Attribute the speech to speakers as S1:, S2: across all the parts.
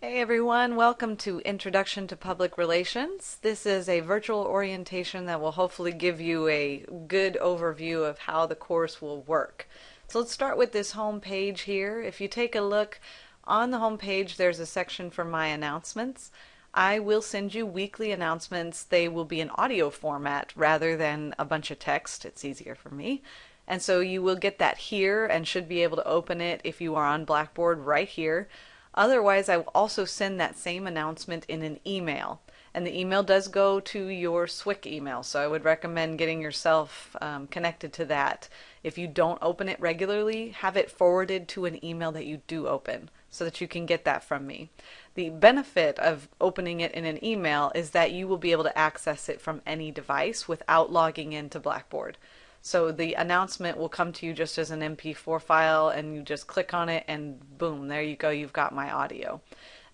S1: Hey everyone, welcome to Introduction to Public Relations. This is a virtual orientation that will hopefully give you a good overview of how the course will work. So let's start with this home page here. If you take a look on the home page, there's a section for my announcements. I will send you weekly announcements. They will be in audio format rather than a bunch of text. It's easier for me. And so you will get that here and should be able to open it if you are on Blackboard right here. Otherwise, I will also send that same announcement in an email. And the email does go to your SWIC email, so I would recommend getting yourself connected to that. If you don't open it regularly, have it forwarded to an email that you do open so that you can get that from me. The benefit of opening it in an email is that you will be able to access it from any device without logging into Blackboard. So the announcement will come to you just as an MP4 file, and you just click on it and boom, there you go, you've got my audio.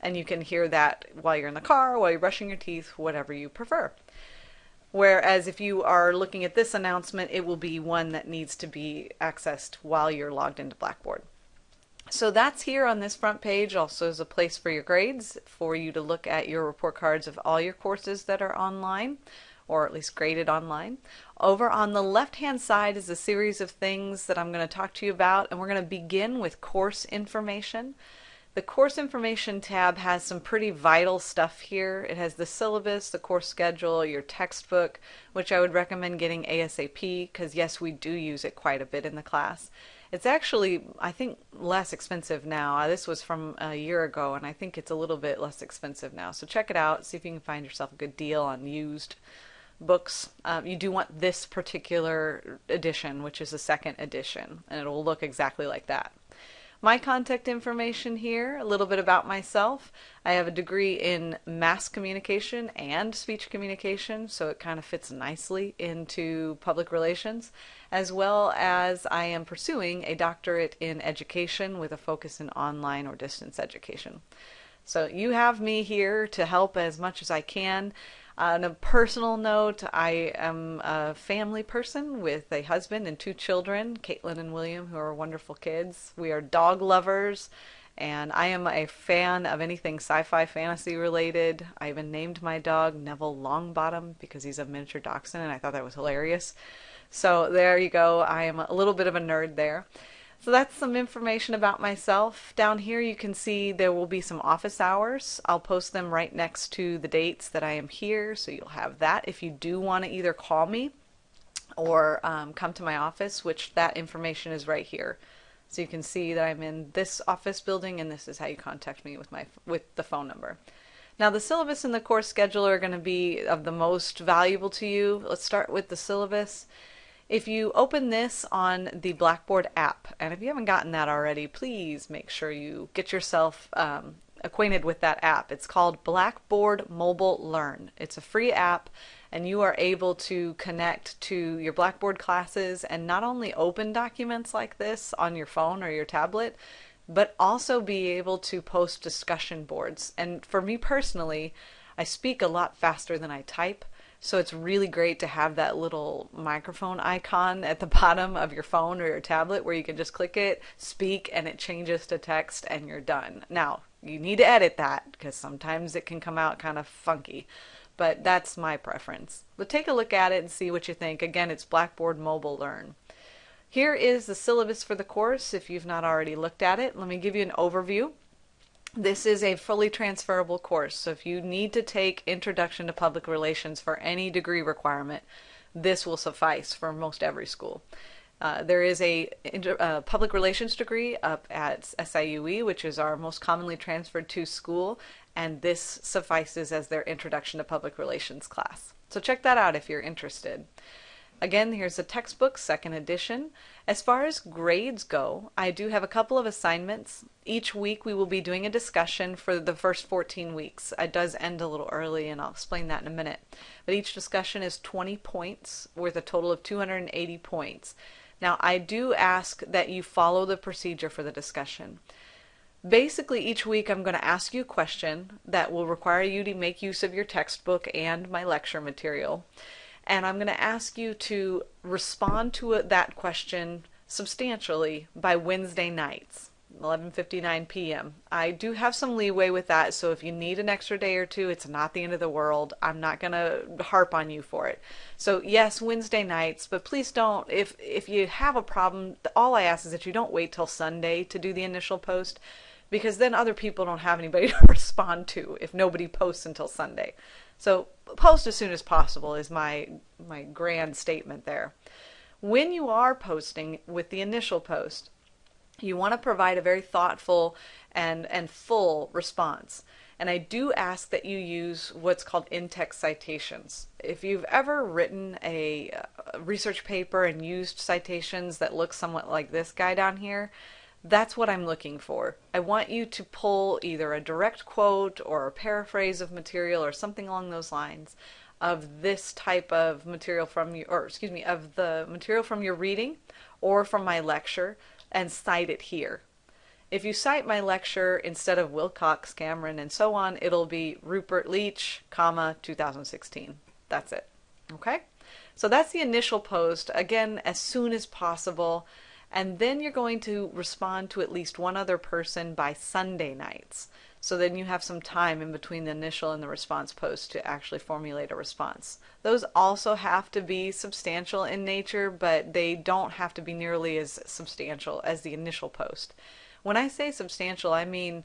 S1: And you can hear that while you're in the car, while you're brushing your teeth, whatever you prefer. Whereas if you are looking at this announcement, it will be one that needs to be accessed while you're logged into Blackboard. So that's here on this front page. Also is a place for your grades, for you to look at your report cards of all your courses that are online, or at least graded online. Over on the left-hand side is a series of things that I'm going to talk to you about, and we're going to begin with course information. The course information tab has some pretty vital stuff here. It has the syllabus, the course schedule, your textbook, which I would recommend getting ASAP because yes, we do use it quite a bit in the class. It's actually, I think, less expensive now. This was from a year ago, and I think it's a little bit less expensive now. So check it out, see if you can find yourself a good deal on used books. You do want this particular edition, which is the second edition, and it will look exactly like that. My contact information here, a little bit about myself. I have a degree in mass communication and speech communication, so it kind of fits nicely into public relations, as well as I am pursuing a doctorate in education with a focus in online or distance education. So you have me here to help as much as I can. On a personal note, I am a family person with a husband and two children, Caitlin and William, who are wonderful kids. We are dog lovers, and I am a fan of anything sci-fi fantasy related. I even named my dog Neville Longbottom because he's a miniature dachshund, and I thought that was hilarious. So there you go. I am a little bit of a nerd there. So that's some information about myself. Down here you can see there will be some office hours. I'll post them right next to the dates that I am here, so you'll have that if you do want to either call me or come to my office, which that information is right here. So you can see that I'm in this office building, and this is how you contact me with the phone number. Now the syllabus and the course schedule are going to be of the most valuable to you. Let's start with the syllabus. If you open this on the Blackboard app, and if you haven't gotten that already, please make sure you get yourself acquainted with that app. It's called Blackboard Mobile Learn. It's a free app, and you are able to connect to your Blackboard classes and not only open documents like this on your phone or your tablet, but also be able to post discussion boards. And for me personally, I speak a lot faster than I type. So it's really great to have that little microphone icon at the bottom of your phone or your tablet where you can just click it, speak, and it changes to text and you're done. Now, you need to edit that because sometimes it can come out kind of funky, but that's my preference. But take a look at it and see what you think. Again, it's Blackboard Mobile Learn. Here is the syllabus for the course if you've not already looked at it. Let me give you an overview. This is a fully transferable course, so if you need to take Introduction to Public Relations for any degree requirement, this will suffice for most every school. There is a public relations degree up at SIUE, which is our most commonly transferred to school, and this suffices as their Introduction to Public Relations class. So check that out if you're interested. Again, here's the textbook, second edition. As far as grades go, I do have a couple of assignments. Each week we will be doing a discussion for the first 14 weeks. It does end a little early, and I'll explain that in a minute. But each discussion is 20 points, worth a total of 280 points. Now, I do ask that you follow the procedure for the discussion. Basically, each week I'm going to ask you a question that will require you to make use of your textbook and my lecture material. And I'm going to ask you to respond to that question substantially by Wednesday nights. 11:59 p.m. I do have some leeway with that, so if you need an extra day or two, it's not the end of the world. I'm not going to harp on you for it. So yes, Wednesday nights, but please don't, if you have a problem, all I ask is that you don't wait till Sunday to do the initial post, because then other people don't have anybody to respond to if nobody posts until Sunday. So post as soon as possible is my grand statement there. When you are posting with the initial post, you want to provide a very thoughtful and full response. And I do ask that you use what's called in-text citations. If you've ever written a research paper and used citations that look somewhat like this guy down here, that's what I'm looking for. I want you to pull either a direct quote or a paraphrase of material or something along those lines of this type of material from you, or excuse me, of the material from your reading or from my lecture, and cite it here. If you cite my lecture instead of Wilcox, Cameron, and so on, it'll be Ruppert-Leach, 2016. That's it. Okay? So that's the initial post, again, as soon as possible. And then you're going to respond to at least one other person by Sunday nights. So then you have some time in between the initial and the response post to actually formulate a response. Those also have to be substantial in nature, but they don't have to be nearly as substantial as the initial post. When I say substantial, I mean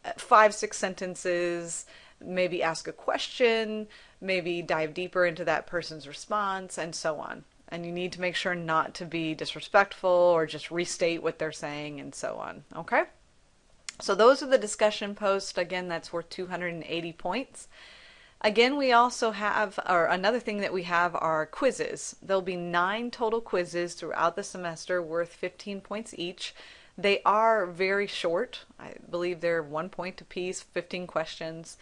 S1: 5-6 sentences, maybe ask a question, maybe dive deeper into that person's response, and so on. And you need to make sure not to be disrespectful or just restate what they're saying and so on. Okay? So those are the discussion posts. Again, that's worth 280 points. Again, we also have, or another thing that we have are quizzes. There'll be 9 total quizzes throughout the semester worth 15 points each. They are very short. I believe they're 1 point apiece, 15 questions.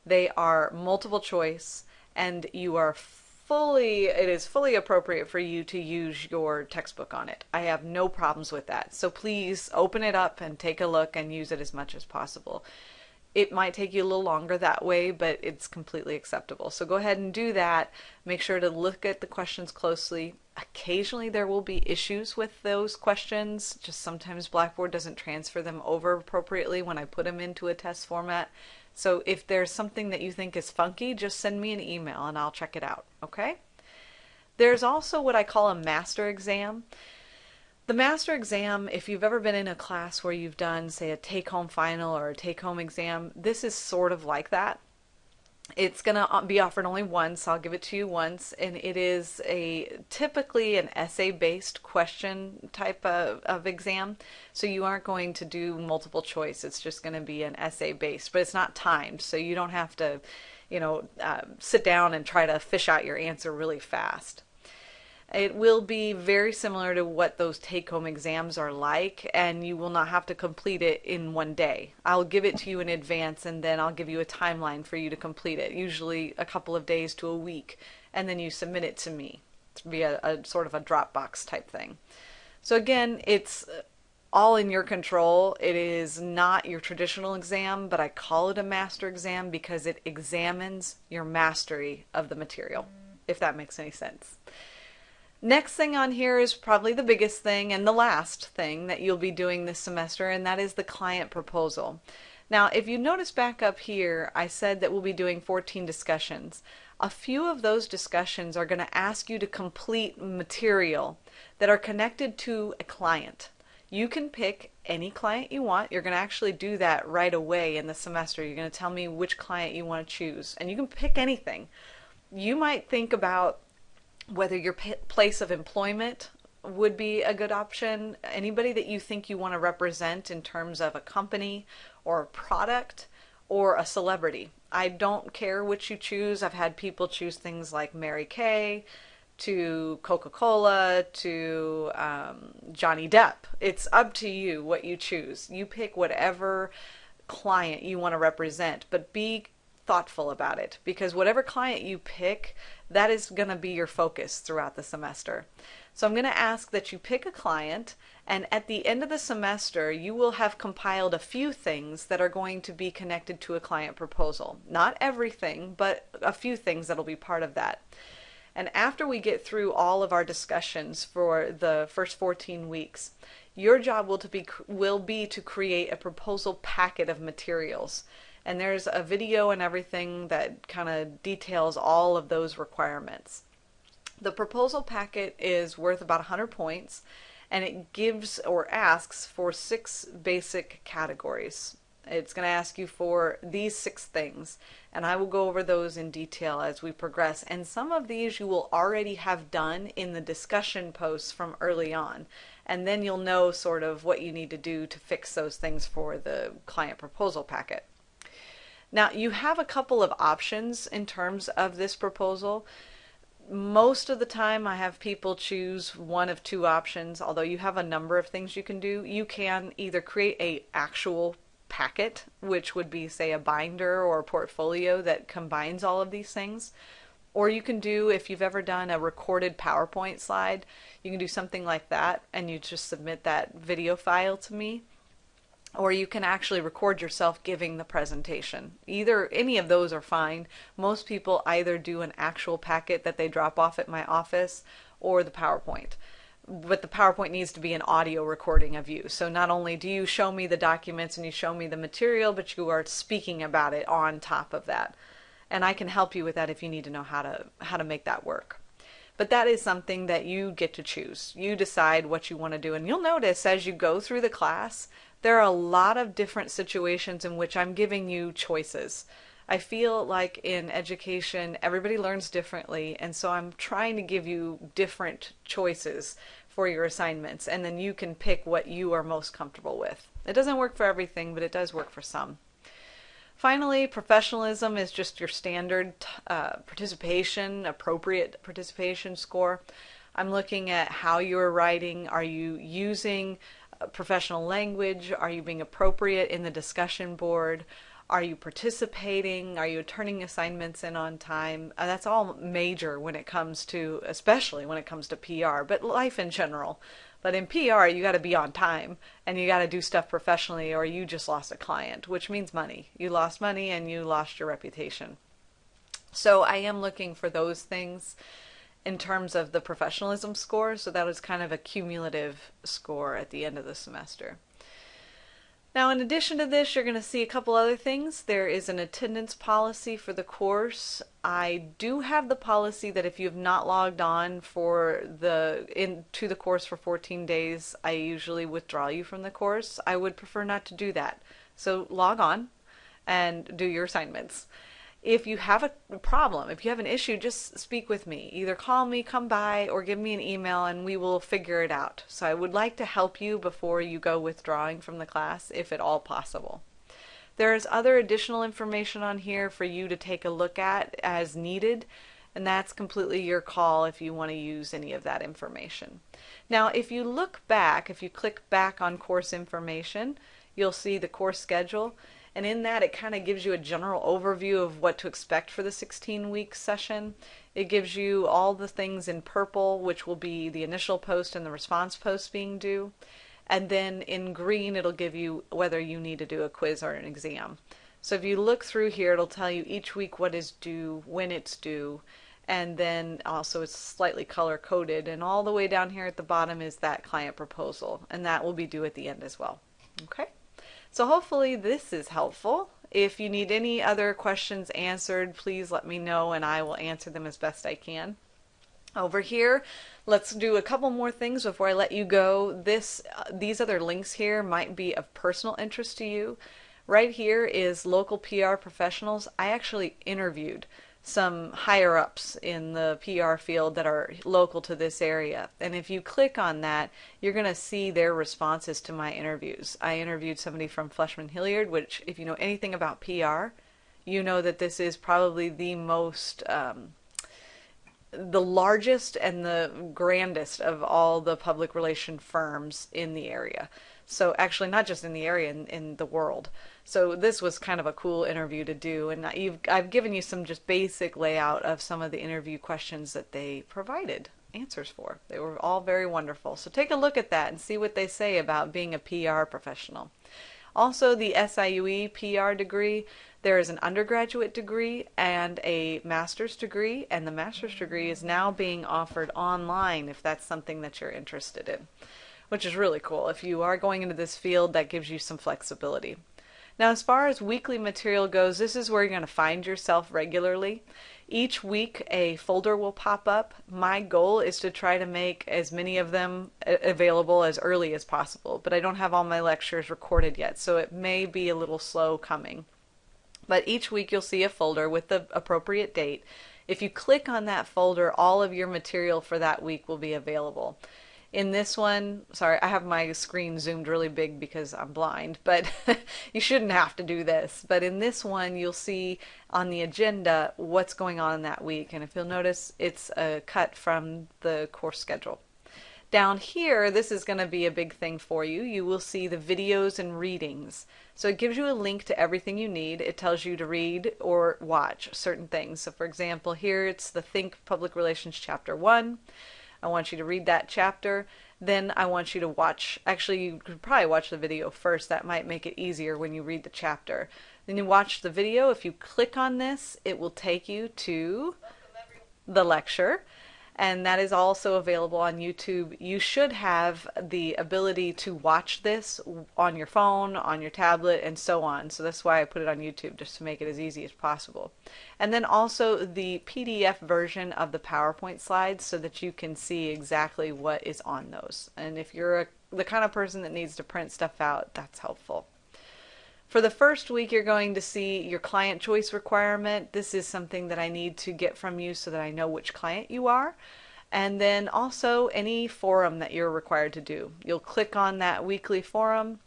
S1: They are multiple choice, and it is fully appropriate for you to use your textbook on it. I have no problems with that. So please open it up and take a look and use it as much as possible. It might take you a little longer that way, but it's completely acceptable. So go ahead and do that. Make sure to look at the questions closely. Occasionally there will be issues with those questions. Just sometimes Blackboard doesn't transfer them over appropriately when I put them into a test format. So if there's something that you think is funky, just send me an email and I'll check it out, okay? There's also what I call a master exam. The master exam, if you've ever been in a class where you've done, say, a take-home final or a take-home exam, this is sort of like that. It's going to be offered only once. I'll give it to you once, and it is typically an essay-based question type of exam. So you aren't going to do multiple choice. It's just going to be an essay-based, but it's not timed, so you don't have to, sit down and try to fish out your answer really fast. It will be very similar to what those take-home exams are like, and you will not have to complete it in one day. I'll give it to you in advance, and then I'll give you a timeline for you to complete it, usually a couple of days to a week, and then you submit it to me. It's via a sort of a Dropbox type thing. So again, it's all in your control. It is not your traditional exam, but I call it a master exam because it examines your mastery of the material, if that makes any sense. Next thing on here is probably the biggest thing and the last thing that you'll be doing this semester, and that is the client proposal. Now, if you notice back up here, I said that we'll be doing 14 discussions. A few of those discussions are going to ask you to complete material that are connected to a client. You can pick any client you want. You're going to actually do that right away in the semester. You're going to tell me which client you want to choose, and you can pick anything. You might think about whether your place of employment would be a good option, anybody that you think you want to represent in terms of a company or a product or a celebrity. I don't care which you choose. I've had people choose things like Mary Kay to Coca-Cola to Johnny Depp. It's up to you what you choose. You pick whatever client you want to represent, but be thoughtful about it, because whatever client you pick, that is going to be your focus throughout the semester. So I'm going to ask that you pick a client, and at the end of the semester you will have compiled a few things that are going to be connected to a client proposal. Not everything, but a few things that will be part of that. And after we get through all of our discussions for the first 14 weeks, your job will be to create a proposal packet of materials. And there's a video and everything that kind of details all of those requirements. The proposal packet is worth about 100 points, and it gives or asks for 6 basic categories. It's going to ask you for these 6 things, and I will go over those in detail as we progress. And some of these you will already have done in the discussion posts from early on, and then you'll know sort of what you need to do to fix those things for the client proposal packet. Now, you have a couple of options in terms of this proposal. Most of the time I have people choose one of 2 options, although you have a number of things you can do. You can either create a actual packet, which would be, say, a binder or a portfolio that combines all of these things. Or you can do, if you've ever done a recorded PowerPoint slide, you can do something like that and you just submit that video file to me. Or you can actually record yourself giving the presentation. Any of those are fine. Most people either do an actual packet that they drop off at my office or the PowerPoint. But the PowerPoint needs to be an audio recording of you. So not only do you show me the documents and you show me the material, but you are speaking about it on top of that. And I can help you with that if you need to know how to make that work. But that is something that you get to choose. You decide what you want to do. And you'll notice as you go through the class, there are a lot of different situations in which I'm giving you choices. I feel like in education, everybody learns differently, and so I'm trying to give you different choices for your assignments, and then you can pick what you are most comfortable with. It doesn't work for everything, but it does work for some. Finally, professionalism is just your standard participation, appropriate participation score. I'm looking at how you're writing. Are you using professional language? Are you being appropriate in the discussion board? Are you participating? Are you turning assignments in on time? That's all major when it comes to, especially when it comes to PR, but life in general. But in PR, you got to be on time and you got to do stuff professionally, or you just lost a client, which means money. You lost money and you lost your reputation. So I am looking for those things in terms of the professionalism score, so that was kind of a cumulative score at the end of the semester. Now, in addition to this, you're going to see a couple other things. There is an attendance policy for the course. I do have the policy that if you have not logged on to the course for 14 days, I usually withdraw you from the course. I would prefer not to do that. So log on and do your assignments. If you have a problem, if you have an issue, just speak with me. Either call me, come by, or give me an email and we will figure it out. So I would like to help you before you go withdrawing from the class, if at all possible. There is other additional information on here for you to take a look at as needed, and that's completely your call if you want to use any of that information. Now, if you look back, if you click back on course information, you'll see the course schedule. And in that, it kind of gives you a general overview of what to expect for the 16-week session. It gives you all the things in purple, which will be the initial post and the response post being due. And then in green, it'll give you whether you need to do a quiz or an exam. So if you look through here, it'll tell you each week what is due, when it's due, and then also it's slightly color-coded. And all the way down here at the bottom is that client proposal, and that will be due at the end as well. Okay? So hopefully this is helpful. If you need any other questions answered, please let me know and I will answer them as best I can. Over here, let's do a couple more things before I let you go. These other links here might be of personal interest to you. Right here is local PR professionals. I actually interviewed some higher ups in the PR field that are local to this area. And if you click on that, you're going to see their responses to my interviews. I interviewed somebody from Fleshman Hilliard, which if you know anything about PR, you know that this is probably the most, the largest and the grandest of all the public relation firms in the area. So actually not just in the area, in the world. So this was kind of a cool interview to do, and I've given you some just basic layout of some of the interview questions that they provided answers for. They were all very wonderful. So take a look at that and see what they say about being a PR professional. Also, the SIUE PR degree, there is an undergraduate degree and a master's degree, and the master's degree is now being offered online if that's something that you're interested in, which is really cool. If you are going into this field, that gives you some flexibility. Now, as far as weekly material goes, this is where you're going to find yourself regularly. Each week, a folder will pop up. My goal is to try to make as many of them available as early as possible, but I don't have all my lectures recorded yet, so it may be a little slow coming. But each week you'll see a folder with the appropriate date. If you click on that folder, all of your material for that week will be available. In this one, sorry, I have my screen zoomed really big because I'm blind, but you shouldn't have to do this. But in this one, you'll see on the agenda what's going on in that week. And if you'll notice, it's a cut from the course schedule. Down here, this is going to be a big thing for you. You will see the videos and readings. So it gives you a link to everything you need. It tells you to read or watch certain things. So for example, here it's the Think Public Relations Chapter 1. I want you to read that chapter. Then I want you to watch, actually you could probably watch the video first. That might make it easier when you read the chapter. Then you watch the video. If you click on this, it will take you to the lecture. And that is also available on YouTube. You should have the ability to watch this on your phone, on your tablet, and so on. So that's why I put it on YouTube, just to make it as easy as possible. And then also the PDF version of the PowerPoint slides so that you can see exactly what is on those. And if you're the kind of person that needs to print stuff out, that's helpful. For the first week, you're going to see your client choice requirement. This is something that I need to get from you so that I know which client you are. And then also any forum that you're required to do. You'll click on that weekly forum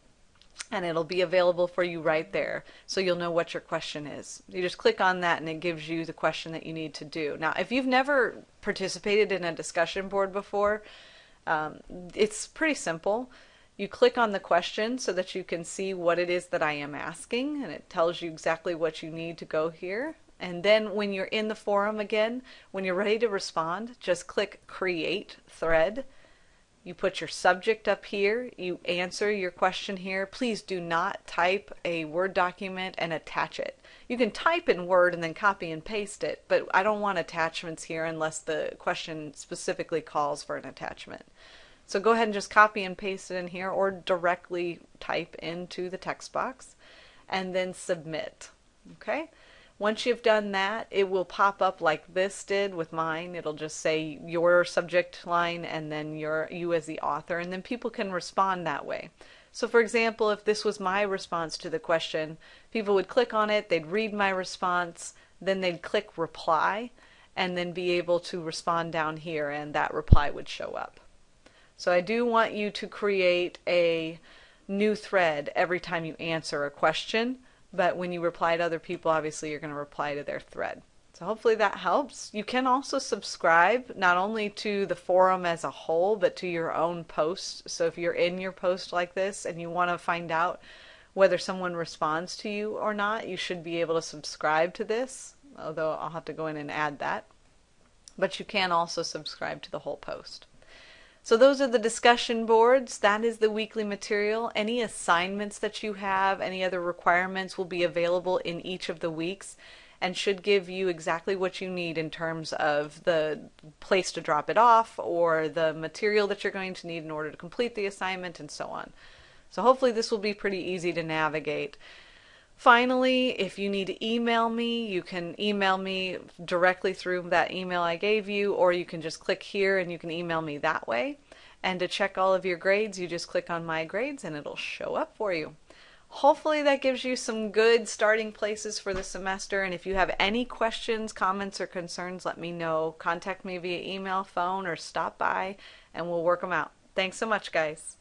S1: and it'll be available for you right there. So you'll know what your question is. You just click on that and it gives you the question that you need to do. Now, if you've never participated in a discussion board before, it's pretty simple. You click on the question so that you can see what it is that I am asking, and it tells you exactly what you need to go here. And then when you're in the forum again, when you're ready to respond, just click Create Thread. You put your subject up here, you answer your question here. Please do not type a Word document and attach it. You can type in Word and then copy and paste it, but I don't want attachments here unless the question specifically calls for an attachment. So go ahead and just copy and paste it in here or directly type into the text box and then submit. Okay? Once you've done that, it will pop up like this did with mine. It'll just say your subject line and then you as the author, and then people can respond that way. So for example, if this was my response to the question, people would click on it, they'd read my response, then they'd click reply, and then be able to respond down here, and that reply would show up. So I do want you to create a new thread every time you answer a question, but when you reply to other people, obviously you're going to reply to their thread. So hopefully that helps. You can also subscribe not only to the forum as a whole, but to your own posts. So if you're in your post like this and you want to find out whether someone responds to you or not, you should be able to subscribe to this, although I'll have to go in and add that. But you can also subscribe to the whole post. So those are the discussion boards. That is the weekly material. Any assignments that you have, any other requirements will be available in each of the weeks and should give you exactly what you need in terms of the place to drop it off or the material that you're going to need in order to complete the assignment and so on. So hopefully this will be pretty easy to navigate. Finally, if you need to email me, you can email me directly through that email I gave you, or you can just click here and you can email me that way. And to check all of your grades, you just click on My Grades and it'll show up for you. Hopefully that gives you some good starting places for the semester. And if you have any questions, comments, or concerns, let me know. Contact me via email, phone, or stop by and we'll work them out. Thanks so much, guys.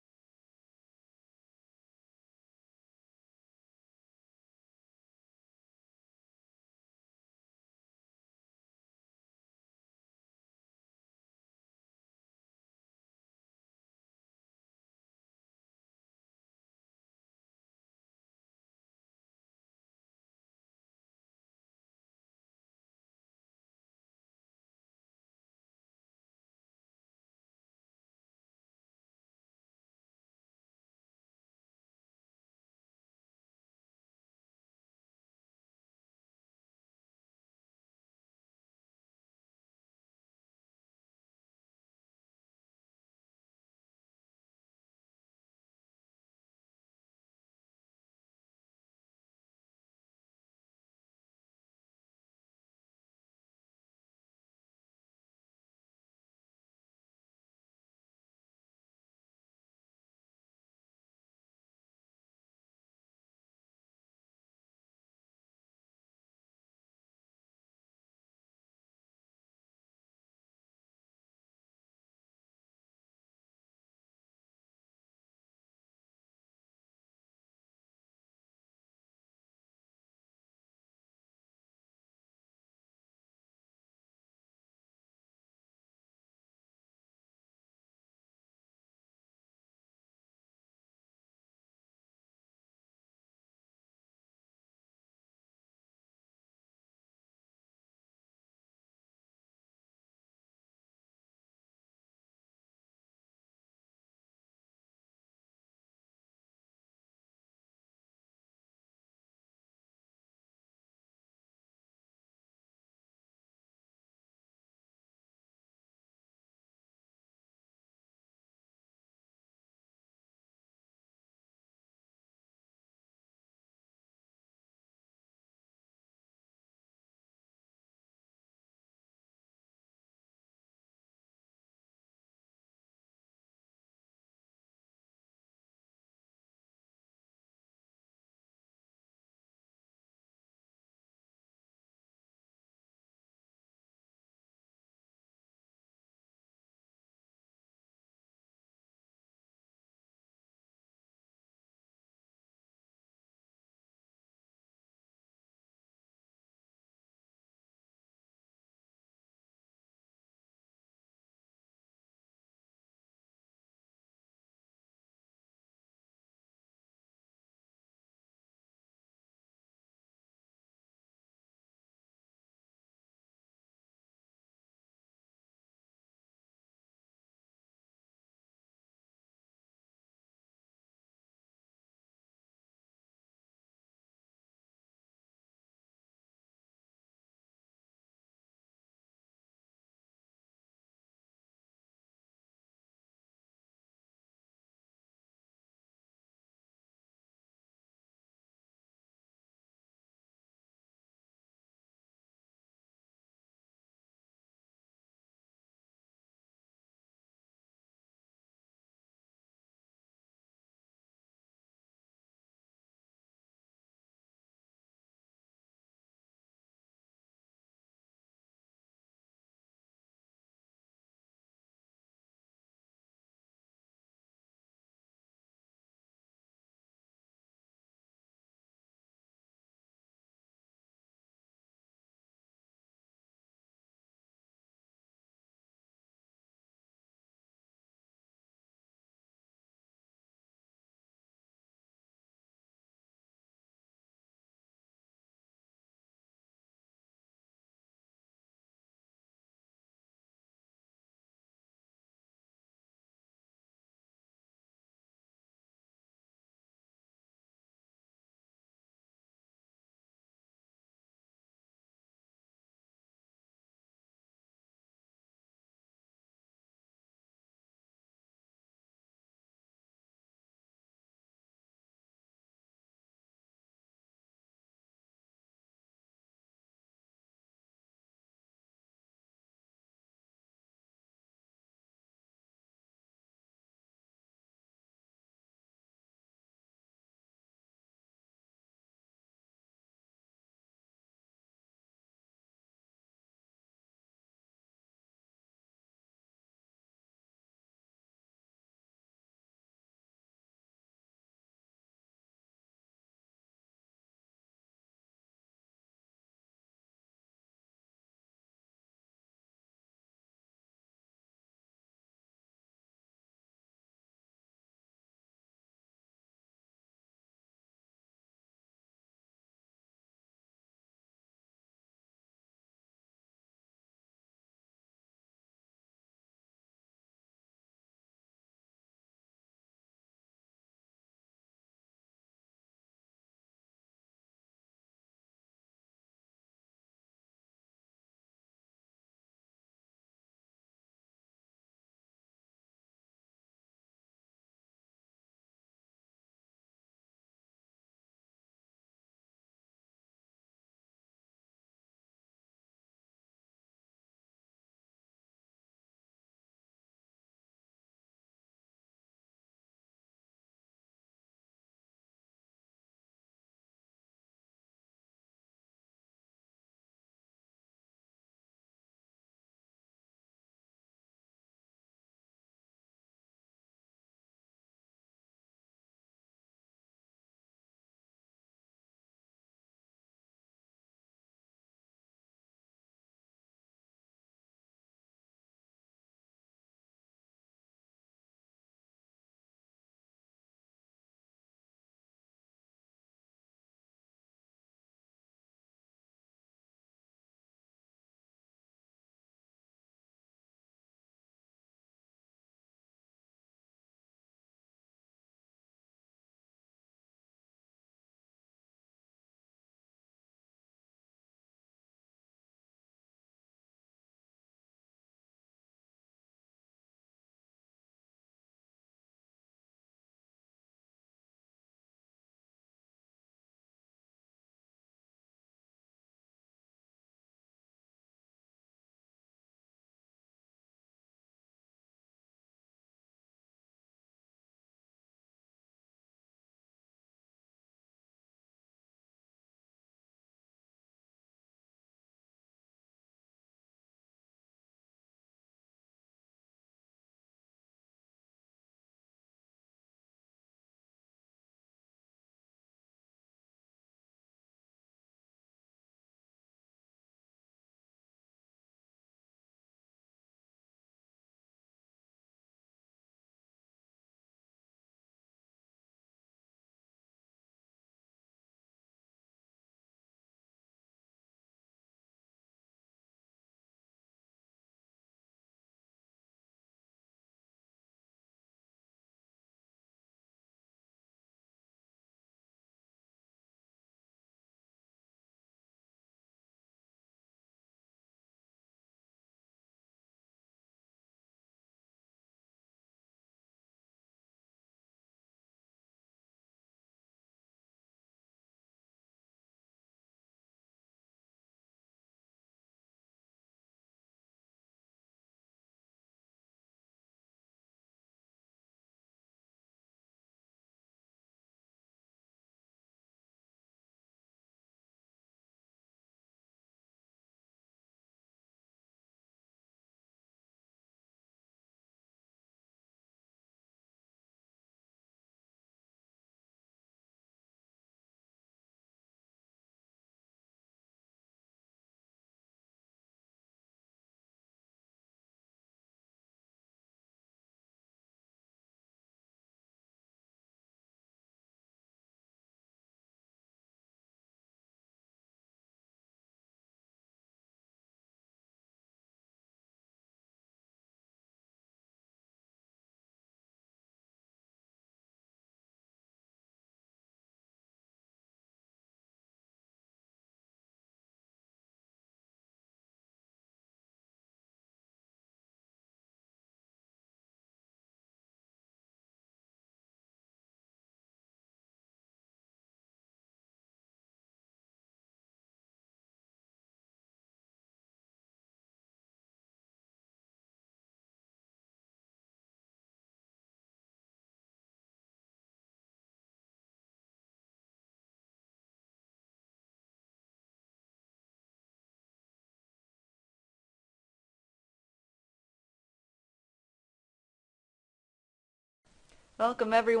S1: Welcome, everyone.